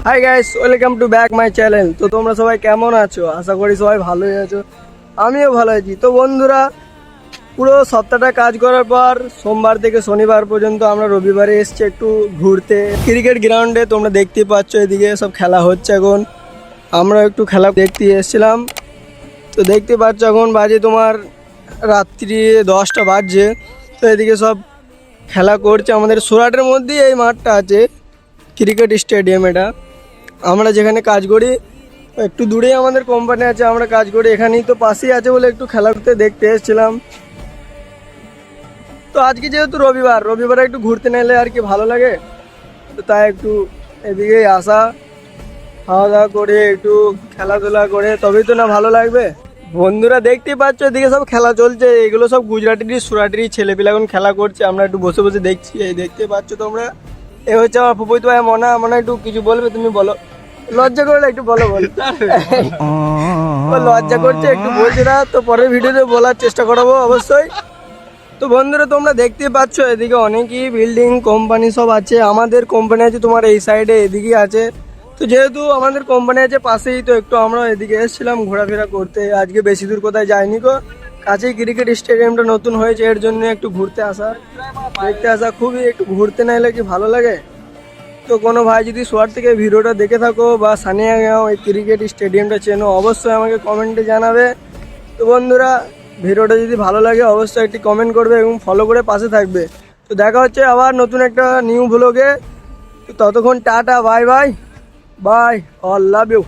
Hi guys, welcome to back my channel. তো তোমরা সবাই কেমন আছো? আশা করি সবাই ভালোই আছো, আমিও ভালো আছি। তো বন্ধুরা, পুরো সপ্তাহটা কাজ করার পর সোমবার থেকে শনিবার পর্যন্ত আমরা রবিবারে এসছি একটু ঘুরতে ক্রিকেট গ্রাউন্ডে। তোমরা দেখতেই পাচ্ছ এদিকে সব খেলা হচ্ছে এখন, আমরা একটু খেলা দেখতে এসেছিলাম। তো দেখতে পাচ্ছ এখন বাজে তোমার রাত্রি 10টা বাজছে। তো এদিকে সব খেলা করছে আমাদের সুরাটের মধ্যেই এই মাঠটা আছে, ক্রিকেট স্টেডিয়াম। এটা আমরা যেখানে কাজ করি একটু দূরেই আমাদের কোম্পানি আছে, আমরা কাজ করি এখানেই, তো পাশেই আছে বলে একটু খেলা করতে দেখতে এসেছিলাম। তো আজকে যেহেতু রবিবারে একটু ঘুরতে নিলে আর কি ভালো লাগে, তো তাই একটু এদিকেই আসা, খাওয়া দাওয়া করে একটু খেলাধুলা করে তবেই তো না ভালো লাগবে। বন্ধুরা দেখতেই পাচ্ছ এদিকে সব খেলা চলছে, এগুলো সব গুজরাটেরই সুরাটেরই ছেলেপিলে এখন খেলা করছে, আমরা একটু বসে বসে দেখছি। এই দেখতে পাচ্ছ তোমরা, এ হচ্ছে আমার ফুপুই। তো মনে একটু কিছু বলবে, তুমি বলো। লজ্জা করলে একটু বলো ও লজ্জা করছে একটু বলছে না, তো পরের ভিডিওতে বলার চেষ্টা করবো অবশ্যই। তো বন্ধুরা তোমরা দেখতেই পাচ্ছ এদিকে অনেকই বিল্ডিং কোম্পানি সব আছে। আমাদের কোম্পানি আছে তোমার এই সাইডে, এদিকেই আছে। তো যেহেতু আমাদের কোম্পানি আছে পাশেই, তো একটু আমরা এদিকে এসেছিলাম ঘোরাফেরা করতে। আজকে বেশি দূর কোথায় যাইনি গো, কাছেই ক্রিকেট স্টেডিয়ামটা নতুন হয়েছে, এর জন্য একটু ঘুরতে আসা, দেখতে আসা। খুবই একটু ঘুরতে না এলে কি ভালো লাগে। তো কোনো ভাই যদি শোয়ার থেকে ভিডিওটা দেখে থাকো বা সানিয়াগাঁও এই ক্রিকেট স্টেডিয়ামটা চেনো, অবশ্যই আমাকে কমেন্টে জানাবে। তো বন্ধুরা, ভিডিওটা যদি ভালো লাগে অবশ্যই একটি কমেন্ট করবে এবং ফলো করে পাশে থাকবে। তো দেখা হচ্ছে আবার নতুন একটা নিউ ব্লগে। তো ততক্ষণ tata, bye bye bye, all love you.